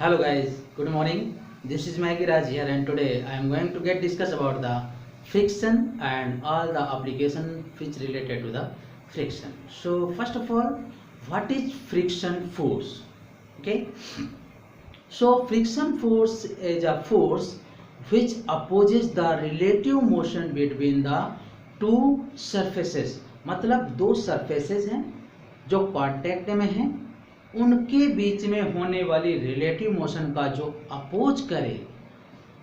Hello guys, good morning. This is Maggie Raj here, and today I am going to get discuss about the friction and all the application which related to the friction. So first of all, what is friction force? Okay, so friction force is a force which opposes the relative motion between the two surfaces. मतलब दो surfaces हैं जो contact में हैं, उनके बीच में होने वाली रिलेटिव मोशन का जो अपोज करे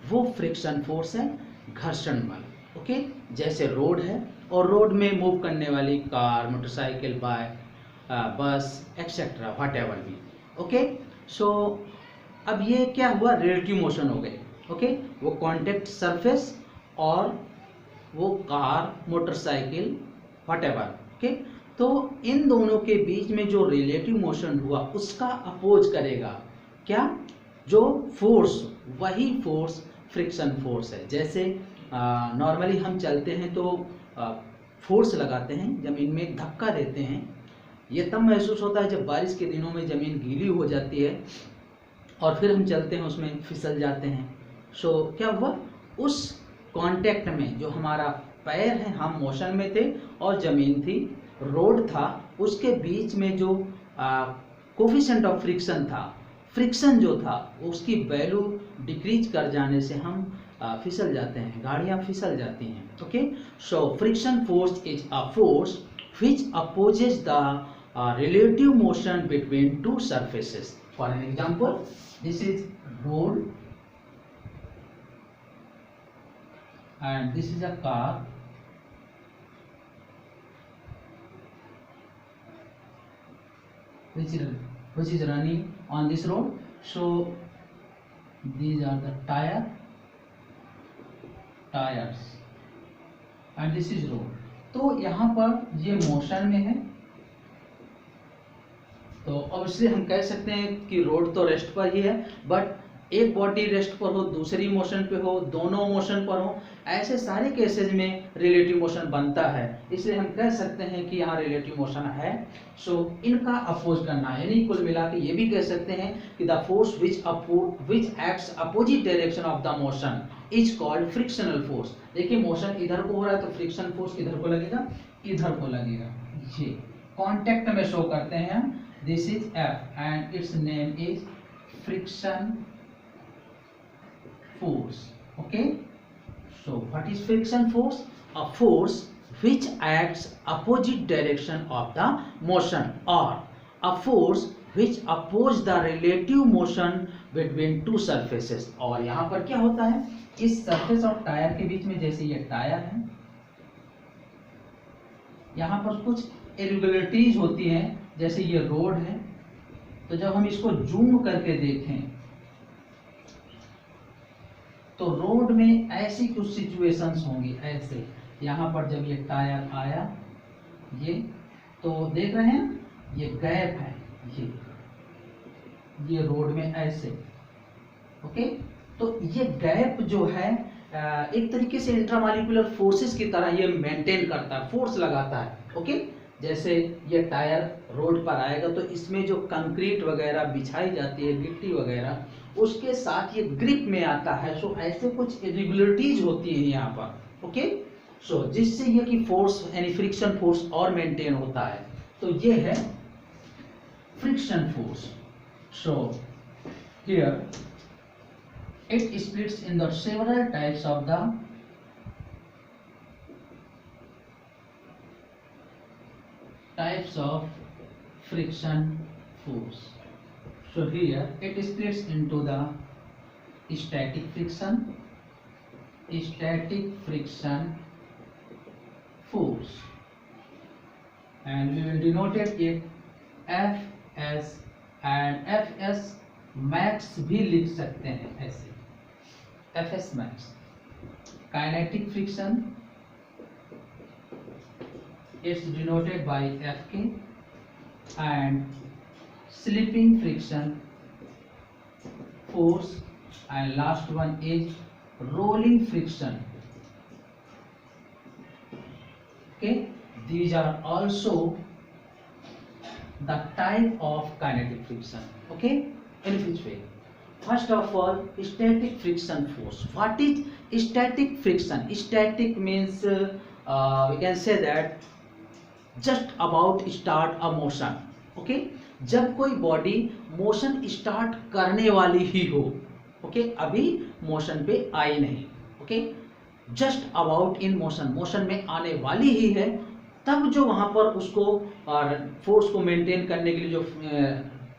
वो फ्रिक्शन फोर्स है, घर्षण बल। ओके, जैसे रोड है और रोड में मूव करने वाली कार, मोटरसाइकिल, बाइक, बस एक्सेट्रा व्हाट एवर भी। ओके, सो अब ये क्या हुआ, रिलेटिव मोशन हो गई। ओके, वो कॉन्टेक्ट सरफेस और वो कार, मोटरसाइकिल, व्हाटएवर। ओके, तो इन दोनों के बीच में जो रिलेटिव मोशन हुआ उसका अपोज करेगा क्या, जो फोर्स, वही फोर्स फ्रिक्शन फोर्स है। जैसे नॉर्मली हम चलते हैं तो फोर्स लगाते हैं, जमीन में एक धक्का देते हैं। ये तब महसूस होता है जब बारिश के दिनों में ज़मीन गीली हो जाती है और फिर हम चलते हैं उसमें फिसल जाते हैं। सो क्या हुआ, उस कांटेक्ट में जो हमारा पैर है, हम मोशन में थे और ज़मीन थी, रोड था, उसके बीच में जो कोफिशिएंट ऑफ फ्रिक्शन था, फ्रिक्शन जो था उसकी वैल्यू डिक्रीज कर जाने से हम फिसल जाते हैं, गाड़ियाँ फिसल जाती हैं। Okay, so friction force is a force which opposes the relative motion between two surfaces. For an example, this is road and this is a car, which is running on this road. So these are the tires and this is road. तो यहाँ पर ये motion में है, तो obviously हम कह सकते हैं कि रोड तो रेस्ट पर ही है, बट एक बॉडी रेस्ट पर हो, दूसरी मोशन पे हो, दोनों मोशन पर हो, ऐसे सारे केसेस में रिलेटिव मोशन बनता है, इसलिए हम कह सकते हैं कि यहाँ रिलेटिव मोशन है। सो इनका अपोज करना है, यानी कुल मिला के ये भी कह सकते हैं कि the force which acts opposite direction of the motion is called frictional force. देखिए मोशन इधर को हो रहा है तो फ्रिक्शन फोर्स किधर को लगेगा, इधर को लगेगा। ये कांटेक्ट में शो करते हैं, this is F and it's name is friction force. Okay, so what is friction force? A force which acts opposite direction of the motion, or a force which oppose the relative motion between two surfaces। और यहाँ पर क्या होता है, इस surface और tyre के बीच में, जैसे ये टायर है, यहाँ पर कुछ इरेगुलरिटीज होती हैं, जैसे ये रोड है, तो जब हम इसको जूम करके देखें तो रोड में ऐसी कुछ सिचुएशंस होंगी, ऐसे यहाँ पर जब ये टायर आया, ये देख रहे हैं, ये गैप है, ये रोड में ऐसे। ओके, तो ये गैप जो है एक तरीके से इंट्रामॉलिक्यूलर फोर्सेस की तरह ये मेंटेन करता है, फोर्स लगाता है। ओके, जैसे ये टायर रोड पर आएगा तो इसमें जो कंक्रीट वगैरह बिछाई जाती है, गिट्टी वगैरह, उसके साथ ये ग्रिप में आता है। सो ऐसे कुछ इरेगुलरिटीज होती है यहाँ पर। ओके, सो जिससे ये कि फोर्स यानी फ्रिक्शन फोर्स और मेंटेन होता है, तो ये है friction force. So here it splits in the several types of the friction force. So here it splits into the static friction force, and we will denote it Fs, and Fs max भी लिख सकते हैं ऐसे, Fs max। Kinetic friction it's denoted by Fk, and slipping friction force, and last one is rolling friction। okay, these are also the type of kinetic friction। okay, in which way, First of all, static friction force. What is static friction? Static means we can say that just about start a motion. Okay, जब कोई body motion start करने वाली ही हो, okay, अभी motion पे आई नहीं, okay, just about in motion, motion में आने वाली ही है, तब जो वहां पर उसको और फोर्स को मेंटेन करने के लिए जो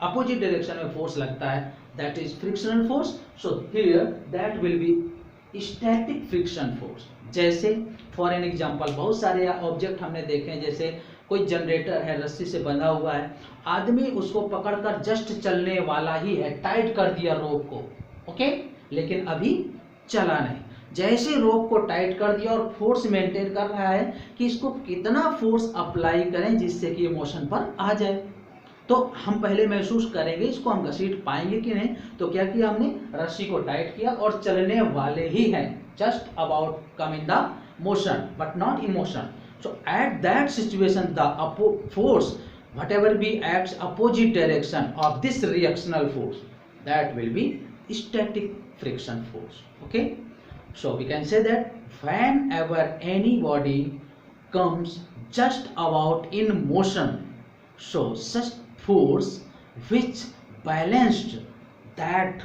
अपोजिट डायरेक्शन में फोर्स लगता है, that is frictional force. So here that will be static friction force. जैसे फॉर एन एग्जांपल बहुत सारे ऑब्जेक्ट हमने देखे हैं, जैसे कोई जनरेटर है, रस्सी से बंधा हुआ है, आदमी उसको पकड़कर जस्ट चलने वाला ही है, टाइट कर दिया रोप को, ओके, लेकिन अभी चला नहीं. जैसे रोप को टाइट कर दिया और फोर्स मेंटेन कर रहा है कि इसको कितना फोर्स अप्लाई करें जिससे कि ये मोशन पर आ जाए. तो हम पहले महसूस करेंगे इसको, हम घसीट पाएंगे कि नहीं. तो क्या किया हमने, रस्सी को टाइट किया और चलने वाले ही हैं, just about come in the motion but not in motion. So at that situation, the force, whatever be acts opposite direction of this reactional force, that will be static friction force. Okay, so we can say that whenever any body comes just about in motion, so such force which balanced that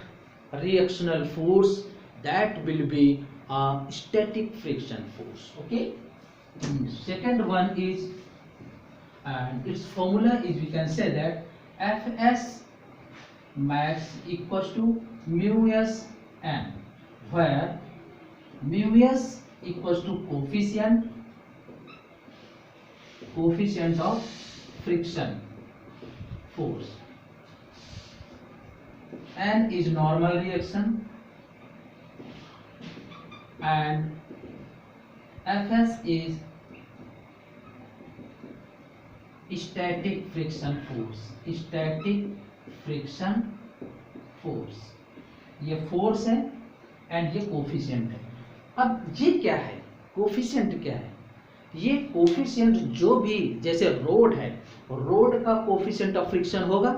reactional force, that will be a static friction force. Okay. Second one is, and its formula is, we can say that Fs max equals to mu s n, where mu s equals to coefficient of friction force, n is normal reaction, and Fs is static friction force. Static friction force, ये force है and ये coefficient है. अब ये क्या है, coefficient क्या है? ये कोफिशिएंट जो भी, जैसे रोड है, रोड का कोफिशिएंट ऑफ फ्रिक्शन होगा,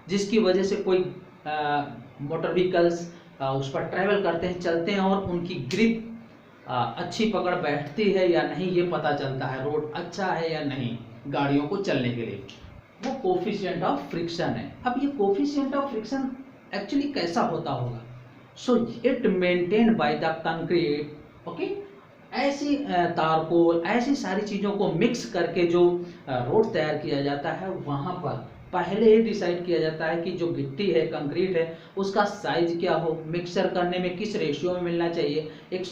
जिसकी वजह से कोई मोटर व्हीकल्स उस पर ट्रेवल करते हैं, चलते हैं, और उनकी ग्रिप अच्छी पकड़ बैठती है या नहीं ये पता चलता है, रोड अच्छा है या नहीं गाड़ियों को चलने के लिए, वो कोफिशिएंट ऑफ फ्रिक्शन है. अब ये कोफिशिएंट ऑफ फ्रिक्शन एक्चुअली कैसा होता होगा? So it maintain by the concrete, okay, ऐसी तारकोल, ऐसी सारी चीज़ों को मिक्स करके जो रोड तैयार किया जाता है, वहाँ पर पहले ही डिसाइड किया जाता है कि जो गिट्टी है, कंक्रीट है, उसका साइज क्या हो, मिक्सर करने में किस रेशियो में मिलना चाहिए. एक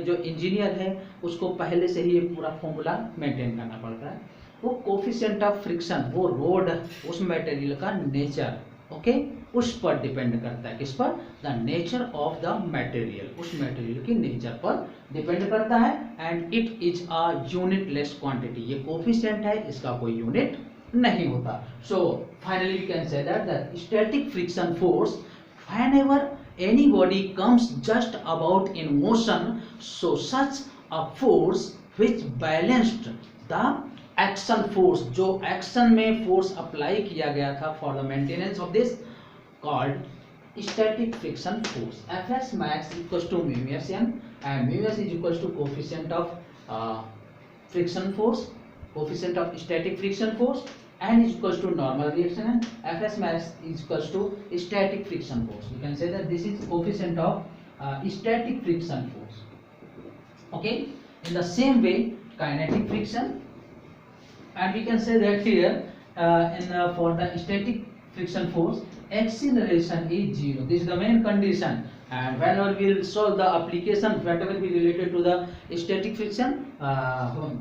जो इंजीनियर है उसको पहले से ही ये पूरा फॉर्मूला मेंटेन करना पड़ता है. वो कोफिशिएंट ऑफ फ्रिक्शन, वो रोड, उस मटेरियल का नेचर, ओके, उस पर डिपेंड करता है. किस पर? The nature of the material, उस मटेरियल की नेचर पर डिपेंड करता है. And it is a unitless quantity, ये कोफिशिएंट है, इसका कोई यूनिट नहीं होता. So finally we can say that the static friction force, whenever any body comes just about in motion, so such a force which balanced the action force, जो action में force apply किया गया था for the maintenance of this, called static friction force. Fs max equals to mu s n, and mu s is equals to coefficient of friction force, coefficient of static friction force, n is equals to normal reaction, and Fs max is equals to static friction force. You can say that this is coefficient of static friction force. Okay, in the same way kinetic friction, and we can say that here for the static friction force, acceleration is 0. This is the main condition, and whenever we will solve the application, whatever be related to the static friction,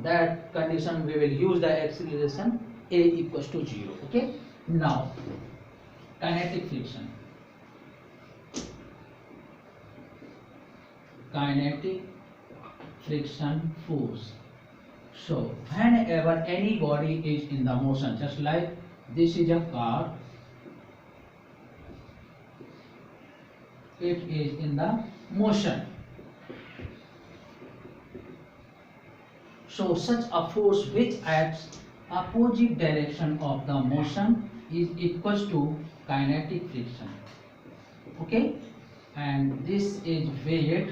that condition we will use the acceleration a equals to 0. Okay, now kinetic friction, force. So whenever any body is in the motion, just like this is a car, it is in the motion, so such a force which acts opposite direction of the motion is equals to kinetic friction. okay, and this is weight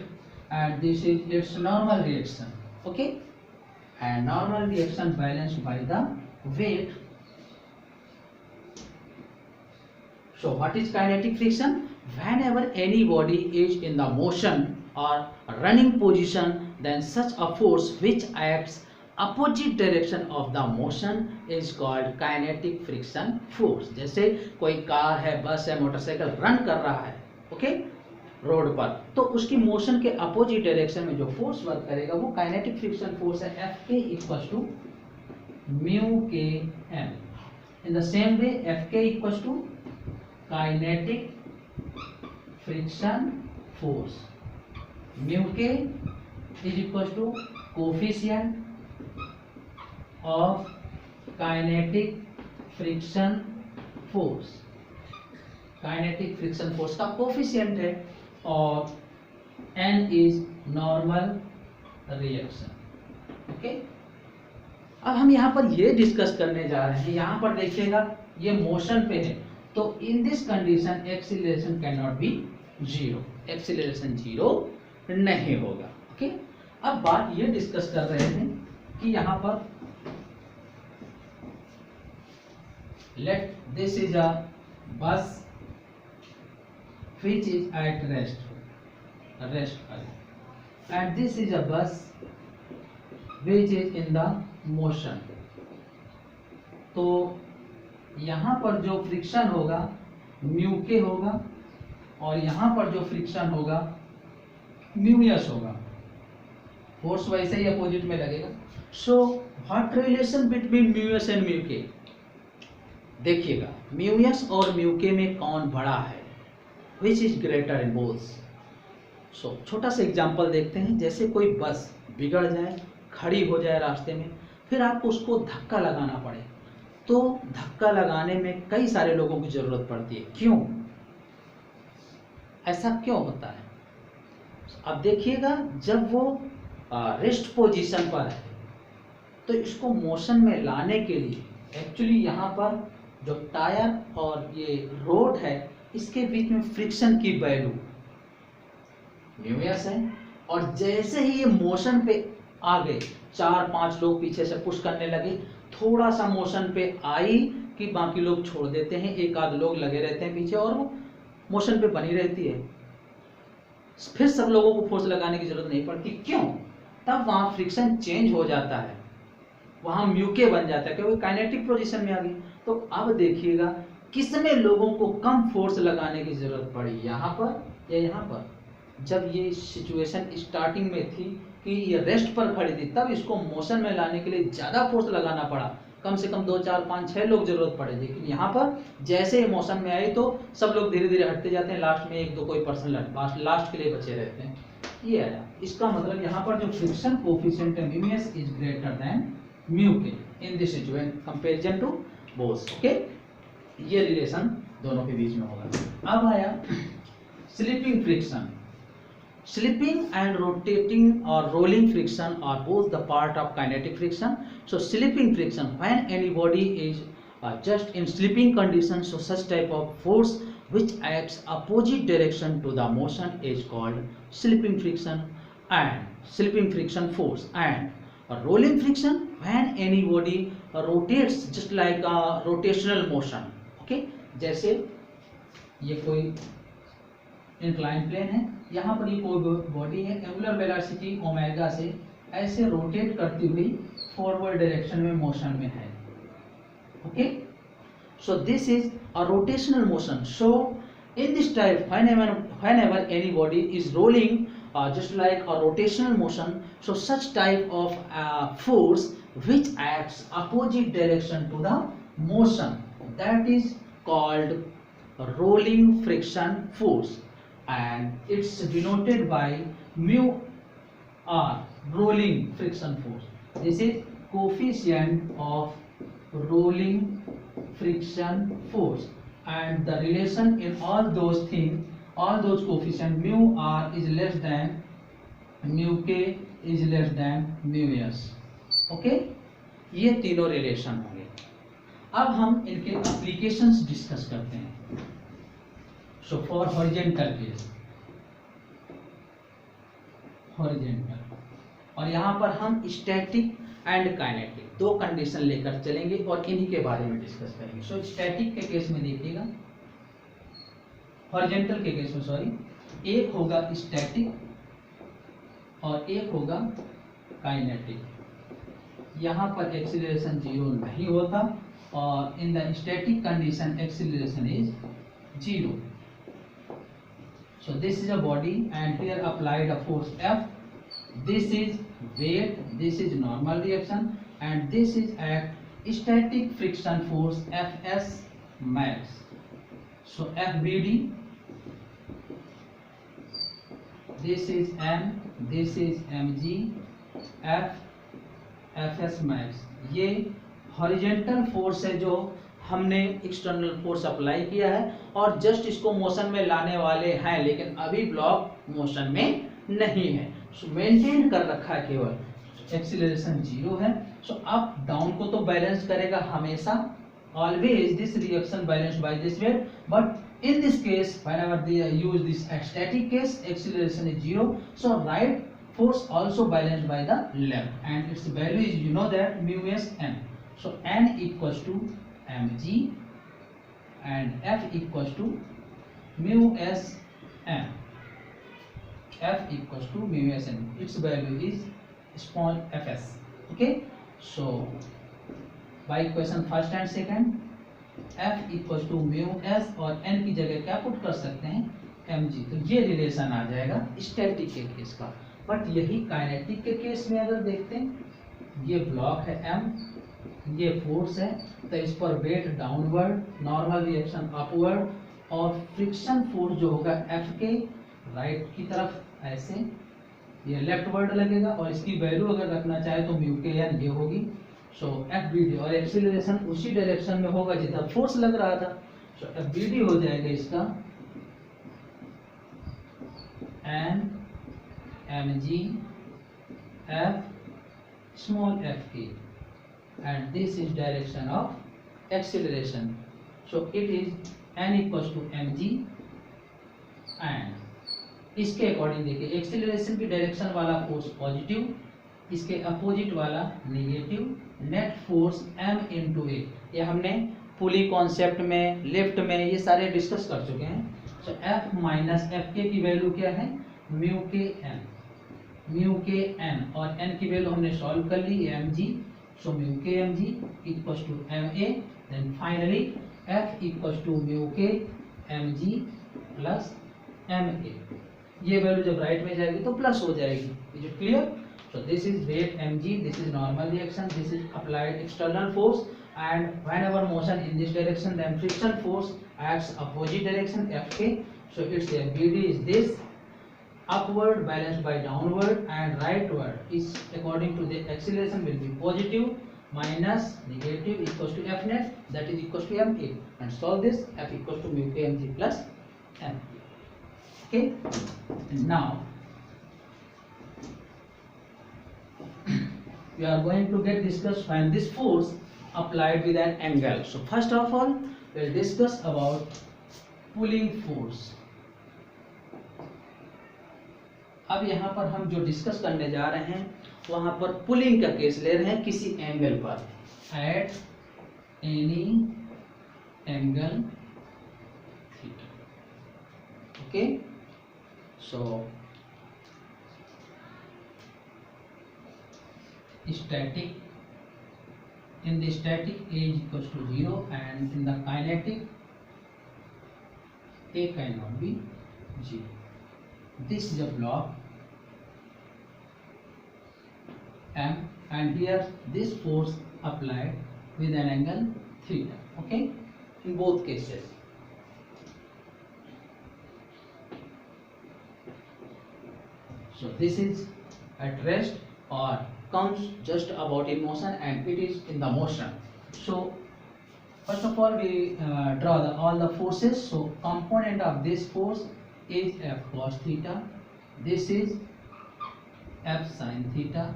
and this is its normal reaction, okay, and normal reaction balanced by the weight. So what is kinetic friction? Whenever any body is in the motion or running position, then such a force which acts opposite direction of the motion is called kinetic friction force. जैसे कोई car है, बस है, motorcycle run कर रहा है, okay, road पर, तो उसकी मोशन के अपोजिट डायरेक्शन में जो फोर्स वर्क करेगा वो काइनेटिक फ्रिक्शन फोर्स है, Fk equals to mu K M. In the same way Fk equals to kinetic friction force, mu K is equals to coefficient of kinetic friction force. Kinetic friction force का coefficient है और n is normal reaction, okay. अब हम यहाँ पर ये discuss करने जा रहे हैं, यहाँ पर देखिएगा ये मोशन पे है, तो in this condition acceleration can not be zero, acceleration zero नहीं होगा, ओके. अब बात ये डिस्कस कर रहे हैं कि यहाँ पर लेट दिस इज अ बस which is at rest and this is a bus which is in the motion. तो यहाँ पर जो फ्रिक्शन होगा म्यू के होगा और यहाँ पर जो फ्रिक्शन होगा म्यू एस होगा, फोर्स वैसे ही अपोजिट में लगेगा. So what relation between mu S and mu के? देखिएगा म्यू एस और म्यू के में कौन बड़ा है, Which is greater in both? So छोटा सा एग्जांपल देखते हैं. जैसे कोई बस बिगड़ जाए, खड़ी हो जाए रास्ते में, फिर आपको उसको धक्का लगाना पड़े, तो धक्का लगाने में कई सारे लोगों की जरूरत पड़ती है. क्यों, ऐसा क्यों होता है? अब देखिएगा जब वो रेस्ट पोजीशन पर है तो इसको मोशन में लाने के लिए एक्चुअली यहाँ पर जो टायर और ये रोड है इसके बीच में फ्रिक्शन की वैल्यू म्यू एस है, और जैसे ही ये मोशन पे आ गए, 4-5 लोग पीछे से पुश करने लगे, थोड़ा सा मोशन पे आई कि बाकी लोग छोड़ देते हैं, एक आध लोग लगे रहते हैं पीछे और वो मोशन पे बनी रहती है, फिर सब लोगों को फोर्स लगाने की जरूरत नहीं पड़ती. क्यों? तब वहां फ्रिक्शन चेंज हो जाता है, वहां म्यू के बन जाता है क्योंकि काइनेटिक पोजीशन में आ गई. तो अब देखिएगा किसमें लोगों को कम फोर्स लगाने की जरूरत पड़ी, यहाँ पर या यहाँ पर? जब ये सिचुएशन स्टार्टिंग में थी कि ये रेस्ट पर खड़ी थी, तब इसको मोशन में लाने के लिए ज़्यादा फोर्स लगाना पड़ा, कम से कम 2, 4, 5, 6 लोग जरूरत पड़े. लेकिन यहाँ पर जैसे ही मोशन में आई तो सब लोग धीरे धीरे हटते जाते हैं, लास्ट में 1-2 कोई पर्सन लास्ट के लिए बचे रहते हैं. ये आया. इसका मतलब यहाँ पर जो फ्रिक्शन कोफिशिएंट है mu S is greater than mu K in this situation comparison to both, okay. ये रिलेशन दोनों के बीच में होगा. अब आया slipping friction. Slipping and rotating or rolling friction are both the part of kinetic friction. So slipping friction, when any body is just in slipping condition, so such type of force which acts opposite direction to the motion is called slipping friction and slipping friction force. And rolling friction, when any body rotates just like a rotational motion, okay. जैसे ये कोई incline plane है, यहाँ पर ये कोई body है, angular velocity omega से ऐसे रोटेट करती हुई फॉरवर्ड डायरेक्शन में मोशन में है, okay. So this is a rotational motion. So in this type whenever any body is rolling just like a rotational motion, so such type of force which acts opposite direction to the motion, that is called rolling friction force, and it's denoted by mu r, rolling friction force. This is coefficient of rolling friction force, and the relation in all those things, all those coefficient, mu r is less than mu k is less than mu s, okay. ये तीनों relation होंगे. अब हम इनके applications discuss करते हैं. So for horizontal case, horizontal, और यहाँ पर हम स्टैटिक एंड काइनेटिक दो कंडीशन लेकर चलेंगे और इन्हीं के बारे में डिस्कस करेंगे। सो स्टैटिक के केस में देखिएगा, हॉरिजॉन्टल के केस में सॉरी, एक होगा स्टैटिक और एक होगा काइनेटिक। यहाँ पर एक्सीलरेशन जीरो नहीं होता और in the static condition acceleration is zero. So this is a body and here applied a force F. This is weight, this is normal reaction and this is at static friction force Fs max. So FBD, this is M, this is mg, Fs max। ये horizontal force है जो हमने external force apply किया है और just इसको motion में लाने वाले हैं, लेकिन अभी ब्लॉक मोशन में नहीं है। सो मेंटेन कर रखा है, केवल एक्सीलरेशन जीरो है। सो अप डाउन को तो बैलेंस करेगा हमेशा, always this reaction balanced by this weight, but in this case whenever they use this static case acceleration is zero, so right force also balanced by the left and its value is, you know that, mu s n. So n equals to mg and F equals to mu s n. F equals to mu s n. Its value is small fs. Okay. So by equation first and second, F equals to mu s और n की जगह क्या put कर सकते हैं, mg। तो ये relation आ जाएगा स्टैटिक के केस का। बट यही काइनेटिक के केस में अगर देखते हैं, ये ब्लॉक है m, ये फोर्स है, तो इस पर weight downward, normal reaction upward और फ्रिक्शन फोर्स जो होगा F के राइट की तरफ ऐसे, ये लेफ्ट वर्ड लगेगा और इसकी वैल्यू अगर रखना चाहे तो म्यू के एन ये होगी। सो FBD और एक्सीलरेशन उसी डायरेक्शन में होगा जिधर फोर्स लग रहा था। सो FBD हो जाएगा इसका n mg F small f k and this is direction of acceleration. So it is n equals to mg and इसके अकॉर्डिंग देखिए एक्सीलरेशन की डायरेक्शन वाला फोर्स पॉजिटिव, इसके अपोजिट वाला negative, net force m into a. ये हमने पुली concept में, lift में ये सारे डिस्कस कर चुके हैं। सो F माइनस एफ के की वैल्यू क्या है, mu k N, mu k N और n की वैल्यू हमने सॉल्व कर ली mg। सो म्यू के mg equals to ma, then finally F equals to mu के mg प्लस ma। ये वैल्यू जब राइट में जाएगी तो प्लस हो जाएगी। Is it clear? So this is weight mg, this is normal reaction, this is applied external force and whenever motion in this direction then friction force acts opposite direction fk. So its FBD is this, upward balanced by downward and rightward is according to the acceleration will be positive minus negative equals to f net, that is equals to ma, and solve this, f equals to mu k mg plus m. Okay, and now we are going to get discussed when this force applied with an angle. So first of all we'll discuss about pulling force. अब यहाँ पर हम जो discuss करने जा रहे हैं वहाँ पर पुलिंग का केस ले रहे हैं किसी एंगल पर, at any angle theta. Okay, so static, in the static A is equals to 0 and in the kinetic A cannot be 0. This is a block M and here this force applied with an angle theta. Okay, in both cases. So this is at rest or comes just about in motion and it is in the motion. So first of all we draw all the forces. So component of this force is F cos theta, this is F sin theta,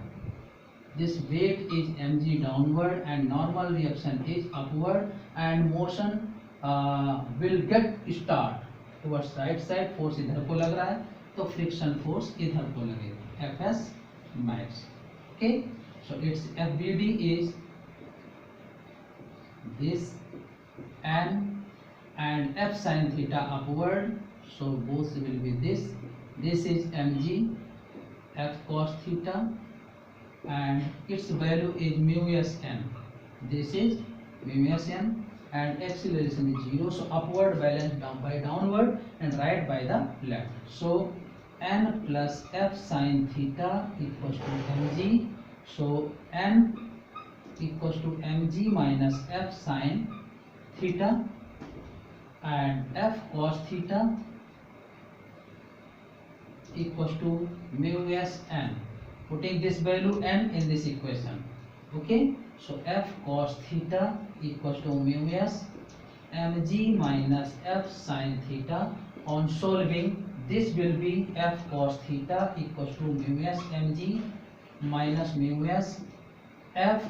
this weight is mg downward and normal reaction is upward and motion will get start towards right side, force इधर को लग रहा है तो friction force इधर को लगेगा, Fs max. Okay, so its FBD is this n and F sin theta upward, so both will be this. This is mg F cos theta and its value is mu s n. This is mu s n and acceleration is 0, so upward balance down by downward and right by the left. So n plus F sin theta equals to mg, so n equals to mg minus F sin theta and F cos theta equals to mu s n. Putting this value n in this equation. Okay, so F cos theta equals to mu s mg minus F sin theta. On solving, this will be F cos theta equals to mu s mg minus mu s F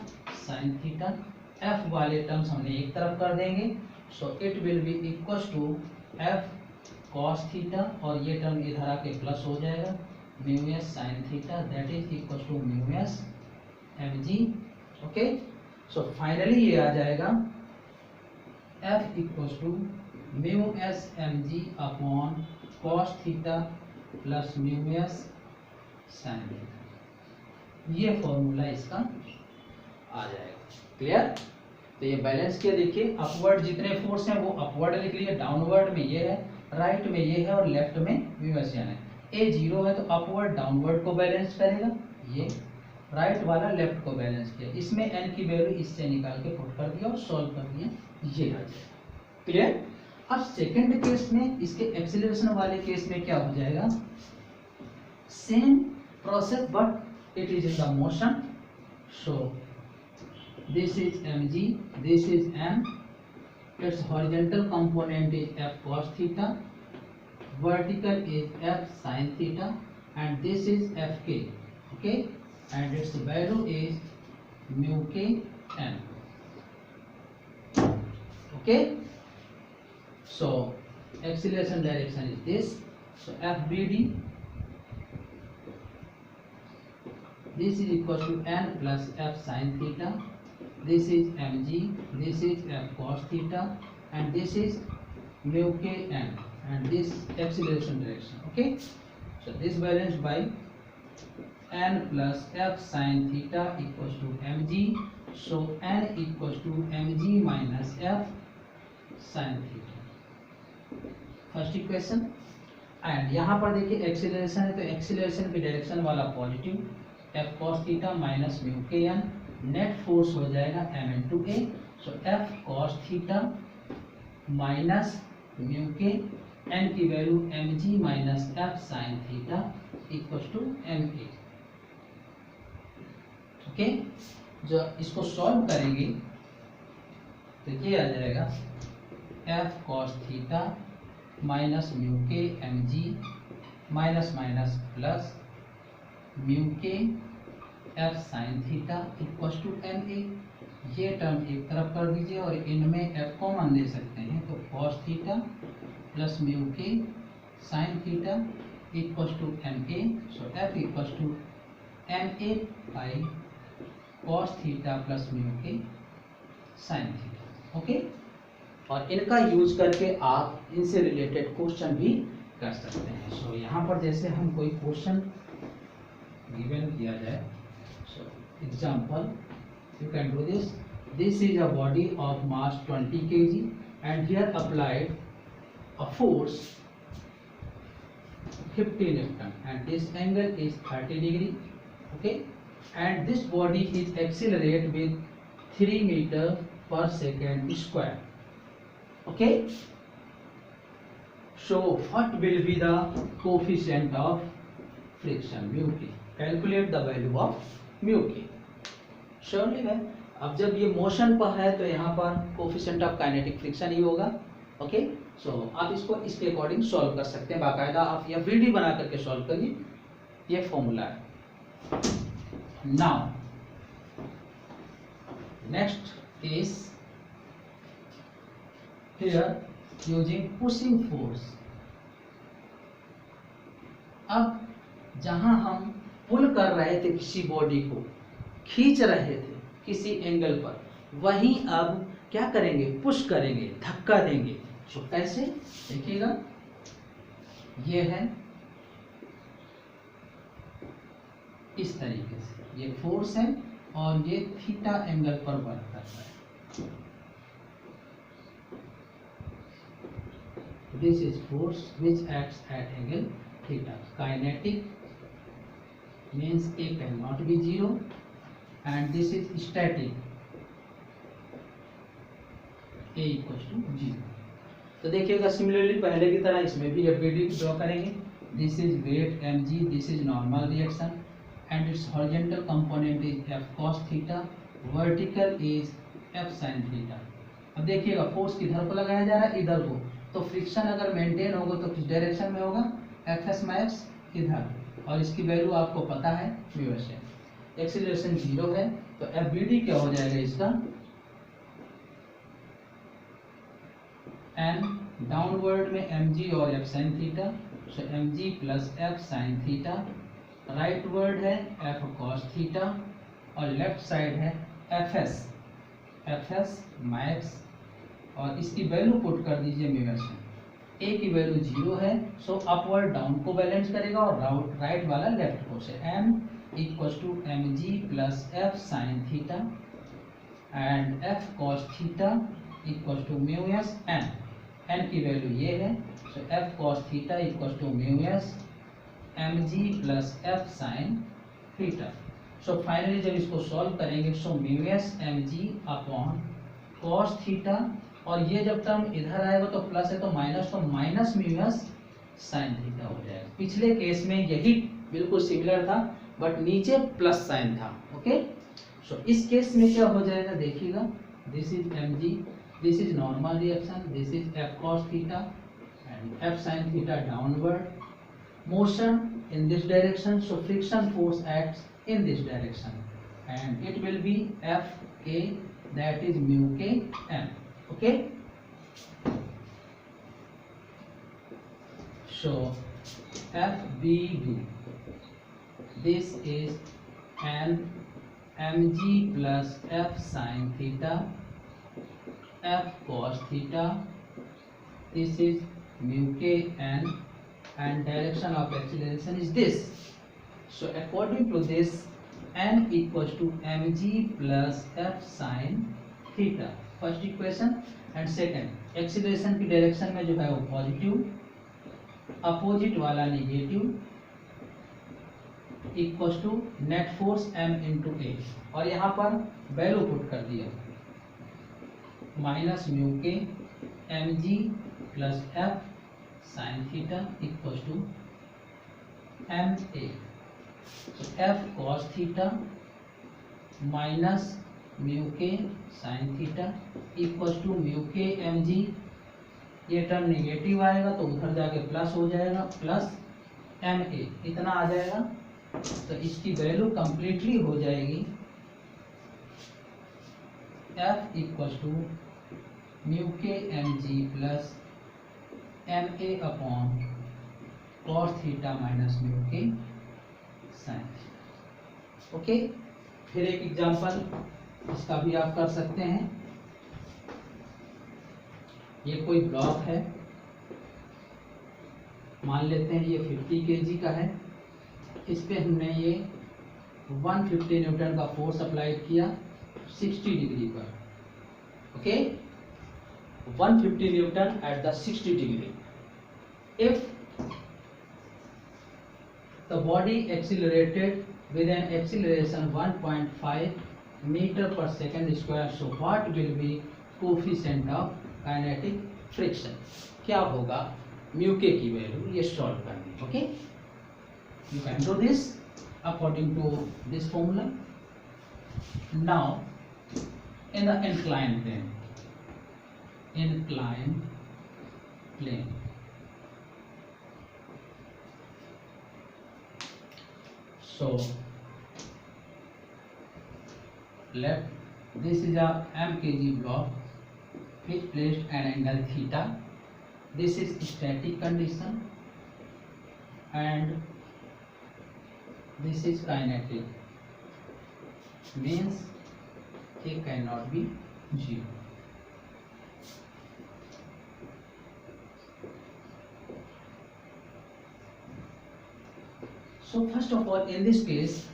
sin theta. F वाले terms हमने एक तरफ कर देंगे, so it will be equals to F cos theta और ये term इधर आके प्लस हो जाएगा mu s sin theta, that is equals to mu s mg. Okay, so finally ये आ जाएगा F equals to mu s mg upon cos theta plus mu s sin theta. ये formula इसका आ जाएगा. Clear? तो ये balance किया, देखिए upward जितने फोर्स हैं वो अपवर्ड लिख लिए, डाउनवर्ड में ये है, राइट में ये है और लेफ्ट में mu s n है. ए जीरो है तो अपवर्ड डाउनवर्ड को बैलेंस करेगा, ये राइट वाला लेफ्ट को बैलेंस किया. इसमें n की वैल्यू इससे निकाल के पुट कर दिया और सॉल्व कर दिया, ये आ जाएगा. क्लियर? अब सेकंड केस में, इसके एक्सीलरेशन वाले केस में क्या हो जाएगा, same process but it is in the motion. So this is mg, this is m, its horizontal component is F cos theta, vertical is F sin theta and this is Fk. Okay, and its value is mu k n. Okay, so acceleration direction is this, so FBD, this is equals to n plus F sin theta. This is mg, this is F cos theta and this is mu k n and this acceleration direction. Okay, so this balanced by n plus F sin theta equals to mg, so n equals to mg minus F sin theta. First equation. And यहाँ पर देखिए acceleration है तो acceleration की direction वाला positive, F cos theta minus mu k N, net force हो जाएगा m into a, so F cos theta minus mu k N की value mg minus F sin theta equals to ma. Okay, जो इसको solve करेंगे तो ये आ जाएगा F cos theta minus mu के mg minus minus plus mu k F sin theta equals to ma. ये term एक तरफ कर दीजिए और इनमें F कॉमन दे सकते हैं तो cos theta plus mu k sin theta equals to ma, so F equals to ma by cos theta plus mu k sin theta. Okay, और इनका यूज करके आप इनसे रिलेटेड क्वेश्चन भी कर सकते हैं. सो यहाँ पर जैसे हम कोई क्वेश्चन गिवन किया जाए, so example you can do this. This is a body of mass 20 kg and here applied a force 50 Newton and this angle is 30 degree. Okay, and this body is accelerate with 3 meter per second square. Okay, so what will be the coefficient of friction, mu k? Calculate the value of mu k. Surely है, अब जब ये motion पर है तो यहाँ पर coefficient of kinetic friction ही होगा. ओके, सो आप इसको इसके अकॉर्डिंग सॉल्व कर सकते हैं. बाकायदा आप यह वीडियो बना करके सॉल्व करिए, ये फॉर्मूला है. Now next case, here using pushing force, अब जहां हम पुल कर रहे थे, किसी बॉडी को खींच रहे थे किसी एंगल पर, वहीं अब क्या करेंगे, पुश करेंगे, धक्का देंगे। तो कैसे देखिएगा, ये है इस तरीके से, ये फोर्स है और ये थीटा एंगल पर वर्क कर रहा है। This is force which acts at angle theta. Kinetic means A cannot be 0 and this is static, A equals to 0। तो देखिएगा सिमिलरली पहले की तरह इसमें भी FBD ड्रॉ करेंगे। This is weight mg, this is normal reaction and its horizontal component is f cos theta, vertical is f sin theta. अब देखिएगा फोर्स किधर को लगाया जा रहा है, इधर को। तो फ्रिक्शन अगर मेंटेन होगा तो किस डायरेक्शन में होगा, Fs मैक्स इधर, और इसकी वैल्यू आपको पता है म्यूएस है। एक्सीलरेशन 0 है तो FBD क्या हो जाएगा इसका, n डाउनवर्ड में mg और f sin थीटा, सो mg plus f sin theta. Right word है f cos थीटा और लेफ्ट साइड है fs मैक्स, और इसकी वैल्यू पुट कर दीजिए म्यूएस में। A की वैल्यू 0 है, सो अपवर्ड डाउन को बैलेंस करेगा और राइट वाला लेफ्ट को से। m equals to mg plus f sin theta and f cos theta equals to mu s n। n की वैल्यू ये है, so f cos theta equals to mu s mg plus f sin theta. So finally जब इसको solve करेंगे, so mu s mg upon cos theta, और ये जब term इधर आएगा तो प्लस है तो माइनस, तो माइनस म्यूएस साइन थीटा हो जाएगा। पिछले केस में यही बिल्कुल सिमिलर था बट नीचे प्लस साइन था। ओके, सो इस केस में क्या हो जाएगा देखिएगा, this is mg, this is normal reaction, this is f cos theta and f sin theta downward motion in this direction, so friction force acts in this direction and it will be Fk, that is mu k m। Okay, so FBD, this is n mg plus f sin theta, f cos theta, this is mu k n and direction of acceleration is this। So according to this, n equals to mg plus f sin theta, first equation. And second, acceleration की direction में जो है वो positive, opposite वाला negative, equals to net force m into a, और यहाँ पर value put कर दिया, माइनस म्यू के mg plus f sin theta equals to ma। f cos theta minus mu K sine theta equals to mu के mg, ये term negative आएगा तो उधर जाके प्लस हो जाएगा, प्लस ma इतना आ जाएगा, तो इसकी वैल्यू कंप्लीटली हो जाएगी f इक्वल्स टू म्यू के mg plus ma upon cos theta minus mu K sign. Okay, फिर एक एग्जांपल इसका भी आप कर सकते हैं। ये कोई ब्लॉक है, मान लेते हैं ये 50 kg का है, इस पे हमने ये 150 न्यूटन का फोर्स अप्लाई किया 60 डिग्री पर। Okay, 150 Newton at the 60 degree. If the body accelerated with an acceleration 1.5 meter per second square, so what will be coefficient of kinetic friction? क्या होगा म्यू के की वैल्यू, ये सॉल्व करनी। Okay, you can do this according to this formula. Now in the inclined plane, so left, this is a m kg block which placed an angle theta, this is static condition and this is kinetic, means A cannot be 0. So first of all, in this case,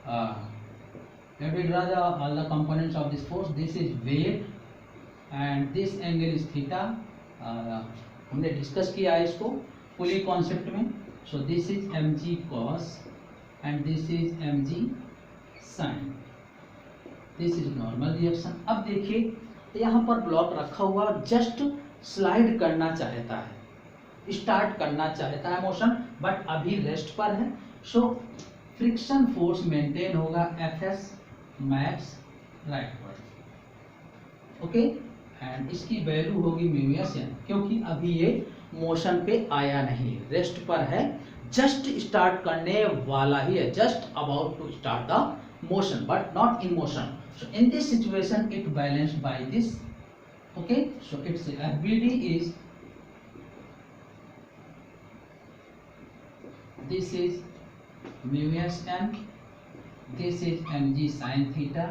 let me draw all the components of this force. This is weight and this angle is theta. हमने discuss किया है इसको पुली concept में. सो this is mg cos and this is mg sin. This is normal reaction. अब देखिए यहाँ पर block रखा हुआ जस्ट स्लाइड करना चाहता है, स्टार्ट करना चाहता है मोशन, बट अभी रेस्ट पर है. सो फ्रिक्शन फोर्स मेंटेन होगा Fs max rightward. Okay, and इसकी वैल्यू होगी म्यूएस एन, क्योंकि अभी ये मोशन पे आया नहीं, रेस्ट पर है, जस्ट स्टार्ट करने वाला ही है, just about to start the motion but not in motion. So in this situation it balanced by this. Okay, so its FBD is, this is mu s n, this is mg sin theta,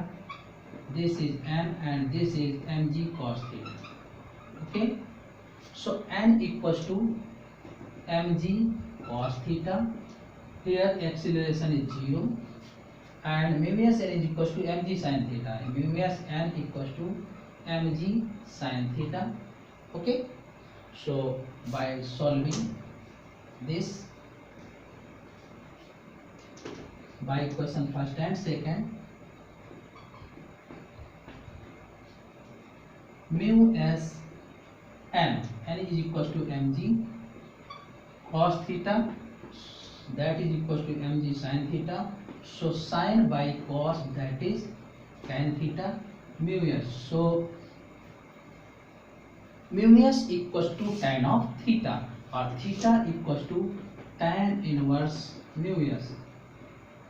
this is n and this is mg cos theta. Okay, so n equals to mg cos theta, here acceleration is 0, and mu s n is equals to mg sin theta, mu s n equals to mg sin theta. Okay, so by solving this by equation first and second, mu s n is equals to mg cos theta, that is equals to mg sin theta. So sin by cos, that is tan theta, mu s. So mu s equals to tan of theta, or theta equals to tan inverse mu s.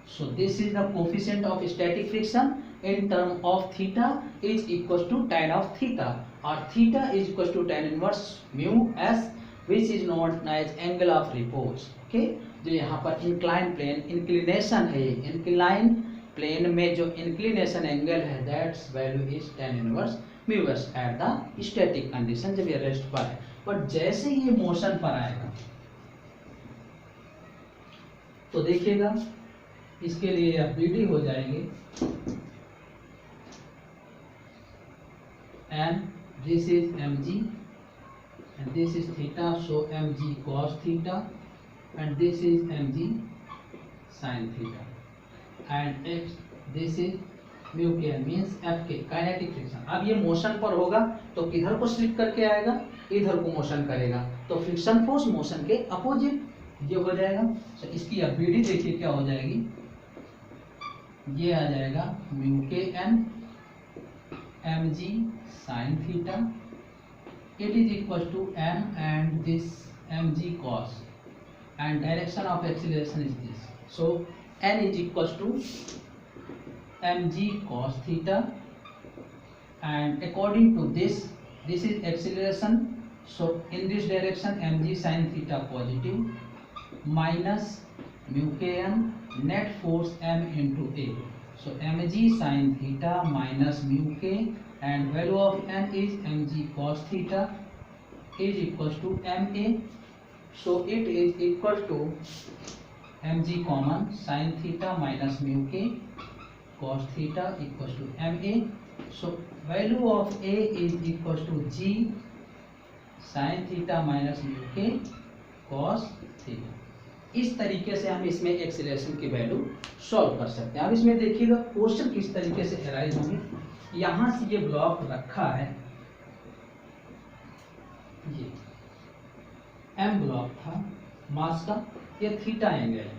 So this is the coefficient of static friction in term of theta is equals to tan of theta, or theta is equals to tan inverse mu s, which is known as angle of repose. Okay, जो यहाँ पर inclined plane inclination है, inclined plane में जो inclination angle है, that's value is tan inverse mu s at the static condition, जब ये rest पर है. बट जैसे ये मोशन पर आएगा तो देखिएगा इसके लिए FBD हो जाएंगे and this is mg and this is theta, so mg cos theta and this is mg sin theta, and x this is mu k means Fk kinetic friction. अब ये मोशन पर होगा तो किधर को स्लिप करके आएगा, इधर को मोशन करेगा, तो फ्रिक्शन फोर्स मोशन के अपोजिट ये हो जाएगा. तो इसकी FBD देखिए क्या हो जाएगी, ये आ जाएगा mu k N mg sin theta, it is equals to m and this mg cos, and direction of acceleration is this, so n is equals to mg cos theta, and according to this is acceleration, so in this direction mg sin theta positive minus mu k n, net force m into a, so mg sin theta minus mu k, and value of n is mg cos theta is equals to ma, so it is equal to mg common sin theta minus mu k cos theta equals to ma, so value of a is equals to g sin theta minus mu k cos theta. इस तरीके से हम इसमें acceleration की value solve कर सकते हैं. अब इसमें देखिएगा क्वेश्चन किस तरीके से अराइज होंगे. यहाँ से ये ब्लॉक रखा है, ये m ब्लॉक था मास का, ये थीटा एंगल है.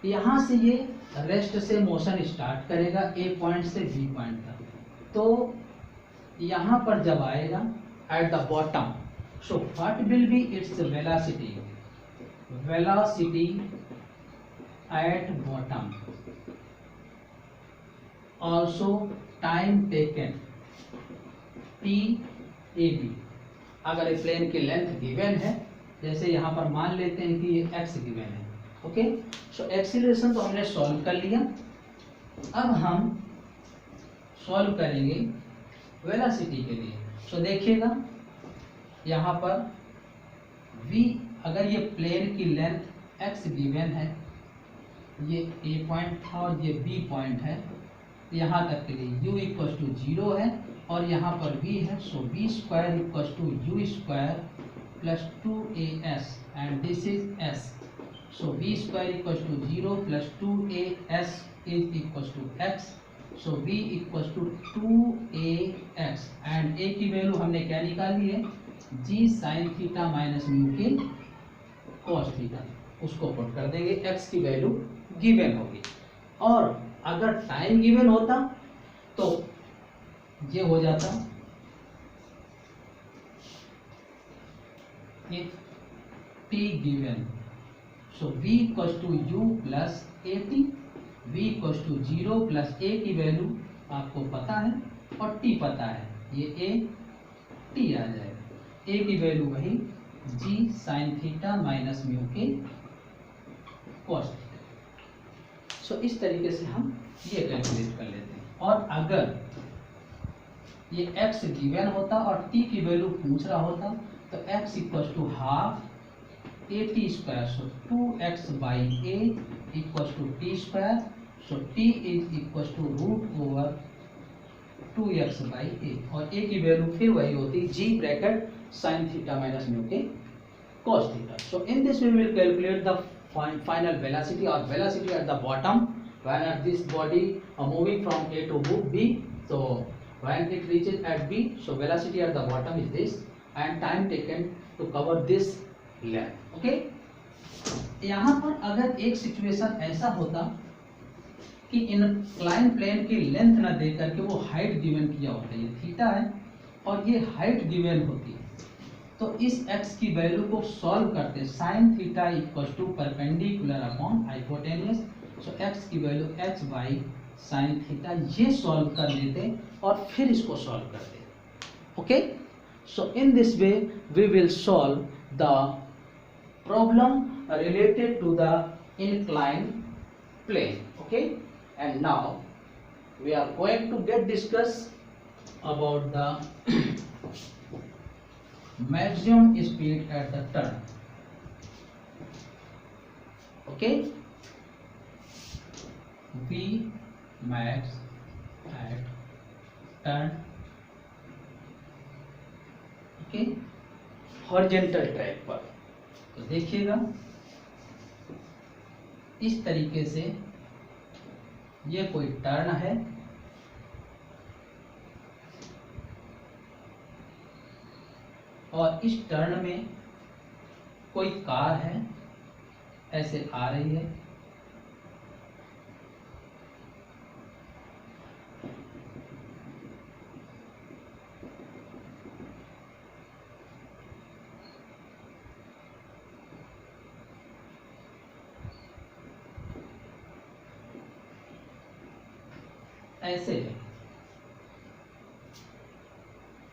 यहाँ से ये रेस्ट से मोशन स्टार्ट करेगा A पॉइंट से B पॉइंट तक, तो यहाँ पर जब आएगा at the bottom, so what will be its velocity, velocity at bottom, also time taken TAB. अगर ये प्लेन की लेंथ गिवन है, जैसे यहाँ पर मान लेते हैं कि ये x गिवन है, ओके, सो एक्सीलरेशन तो हमने सॉल्व कर लिया। अब हम सॉल्व करेंगे वेलोसिटी के लिए। सो देखिएगा यहाँ पर v, अगर ये प्लेन की लेंथ x गिवन है, ये a पॉइंट था और ये b पॉइंट है, यहाँ तक के लिए u इक्वल टू 0 है और यहाँ पर v है। सो v square equal to u square plus 2as and this is s। So v square equal to 0 plus 2as is equal to x। So v equal to 2ax and a की value हमने क्या निकाली है, g sine theta minus mu k cos theta, उसको put कर देंगे, x की value given होगी। और अगर टाइम गिवन होता तो ये हो जाता if t given, so v equals to u plus at, v equals to 0 plus a की वैल्यू आपको पता है और t पता है, ये a t आ जाएगा। a की वैल्यू वही g sine theta minus mu k cos theta. सो इस तरीके से हम ये कैलकुलेट कर लेते हैं। और अगर ये x गिवन होता और t की वैल्यू पूछ रहा होता तो x equal to half at square, so 2x by a equal to t square, so t is equal to root over 2x by a, और a की वैल्यू फिर वही होती g bracket sine theta minus mu k cos theta. So in this we will calculate the final velocity or velocity at the bottom when at this body moving from A to B. So when it reaches at B, so velocity at the bottom is this and time taken to cover this length. Okay. यहाँ पर अगर एक situation ऐसा होता कि incline plane की length ना दे करके वो हाइट गिवन किया होता, ये थीटा है और ये हाइट गिवन होती है, तो इस x की वैल्यू को सॉल्व करते sine theta equal to perpendicular upon hypotenuse, so x की value h by sine theta, ये सॉल्व कर लेते और फिर इसको सॉल्व करते। Okay, so in this way we will solve the problem related to the inclined plane. Okay, and now we are going to get discuss about the maximum speed at the turn. Okay, v max at turn. Okay, horizontal track पर। तो देखिएगा इस तरीके से ये कोई turn है और इस टर्न में कोई कार है, ऐसे आ रही है, ऐसे है।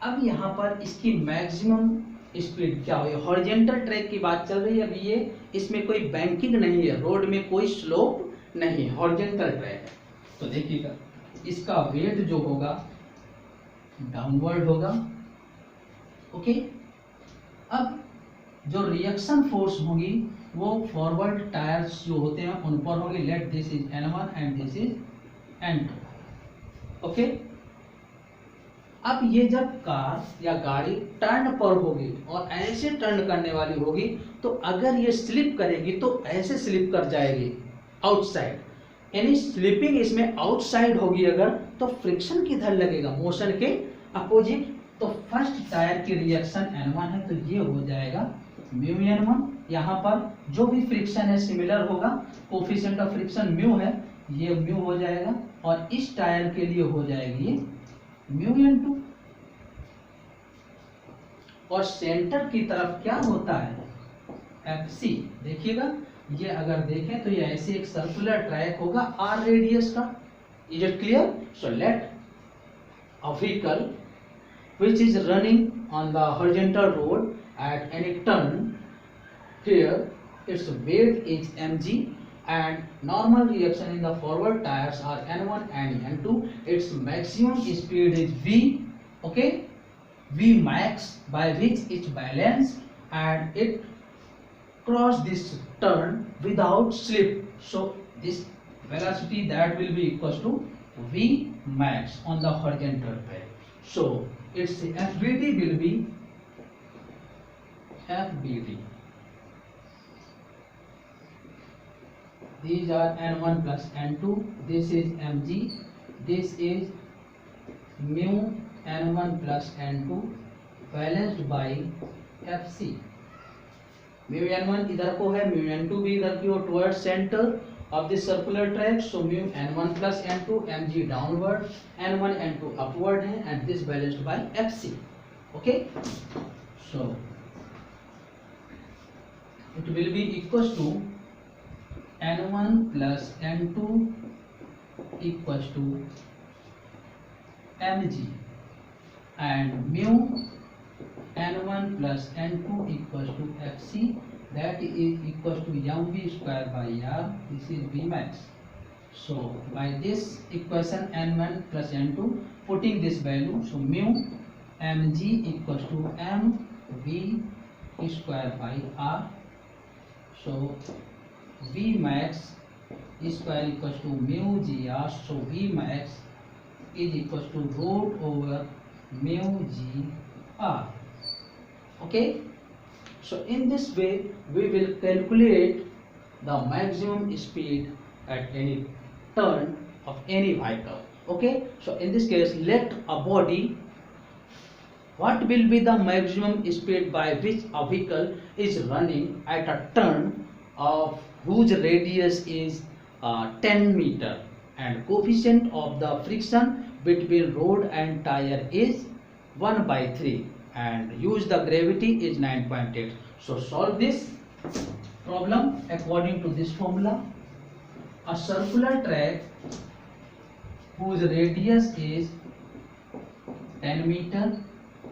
अब यहाँ पर इसकी मैक्सिमम स्पीड क्या हुई, हॉरिजॉन्टल ट्रैक की बात चल रही है अभी, ये इसमें कोई बैंकिंग नहीं है, रोड में कोई स्लोप नहीं, हॉरिजॉन्टल ट्रैक है। तो देखिएगा इसका वेट जो होगा डाउनवर्ड होगा। ओके, अब जो रिएक्शन फोर्स होगी वो फॉरवर्ड टायर्स जो होते हैं उन पर होगी। Let this is N1 and this is N2। Okay, अब ये जब कार या गाड़ी टर्न पर होगी और ऐसे टर्न करने वाली होगी, तो अगर ये स्लिप करेगी तो ऐसे स्लिप कर जाएगी आउटसाइड, यानी स्लिपिंग इसमें आउटसाइड होगी अगर, तो फ्रिक्शन किधर लगेगा, मोशन के अपोजिट। तो फर्स्ट टायर की रिएक्शन N1 है तो ये हो जाएगा म्यू N1। यहाँ पर जो भी फ्रिक्शन है सिमिलर होगा, कोफिशिएंट ऑफ फ्रिक्शन म्यू है, ये म्यू हो जाएगा, और इस टायर के लिए हो जाएगी ये म्यू N2। और सेंटर की तरफ क्या होता है FC। देखिएगा ये अगर देखें तो ये ऐसे एक सर्कुलर ट्रैक होगा R रेडियस का। Is it clear? So let a vehicle which is running on the horizontal road at any turn, here its weight is mg, and normal reaction in the forward tires are n1 and n2. Its maximum speed is v, okay, v max, by which it's balanced and it cross this turn without slip. So this velocity that will be equals to v max on the horizontal pad. So its fbd will be fbd. These are n1 plus n2. This is mg. This is mu n1 plus n2 balanced by fc. Mu n1 इधर को है, mu n2 भी इधर की ओर toward centre of this circular track. So mu n1 plus n2 mg downward, n1 n2 upward है, and this balanced by fc. Okay, so it will be equals to n1 plus n2 equals to mg and mu n1 plus n2 equals to fc, that is equals to mv square by r. This is v max. So by this equation n1 plus n2, putting this value, so mu mg equals to mv square by r. So v max square equals to mu gr. So v max is equals to root over mu gr. Okay, so in this way we will calculate the maximum speed at any turn of any vehicle. Okay, so in this case, let a body, what will be the maximum speed by which a vehicle is running at a turn of whose radius is 10 meter, and coefficient of the friction between road and tire is 1 by 3, and use the gravity is 9.8. So solve this problem according to this formula. A circular track whose radius is 10 meter,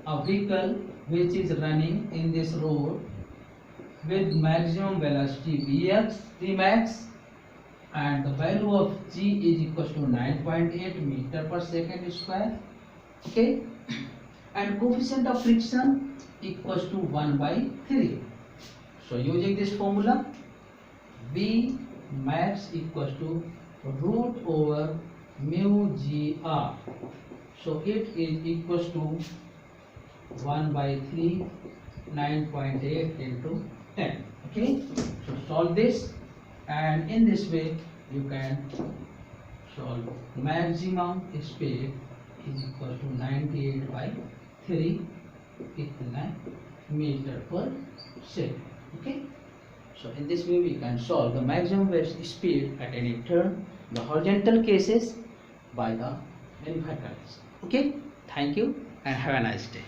a vehicle which is running in this road with maximum velocity Vmax, and the value of g is equals to 9.8 meter per second square. Okay, and coefficient of friction equals to 1 by 3. So using this formula, V max equals to root over mu gr. So it is equals to 1 by 3, 9.8 into 10. Okay, so solve this, and in this way you can solve maximum speed is equal to 98 by 3 meter per second. Okay, so in this way we can solve the maximum speed at any turn, the horizontal cases, by the any vehicles. Okay, thank you and have a nice day.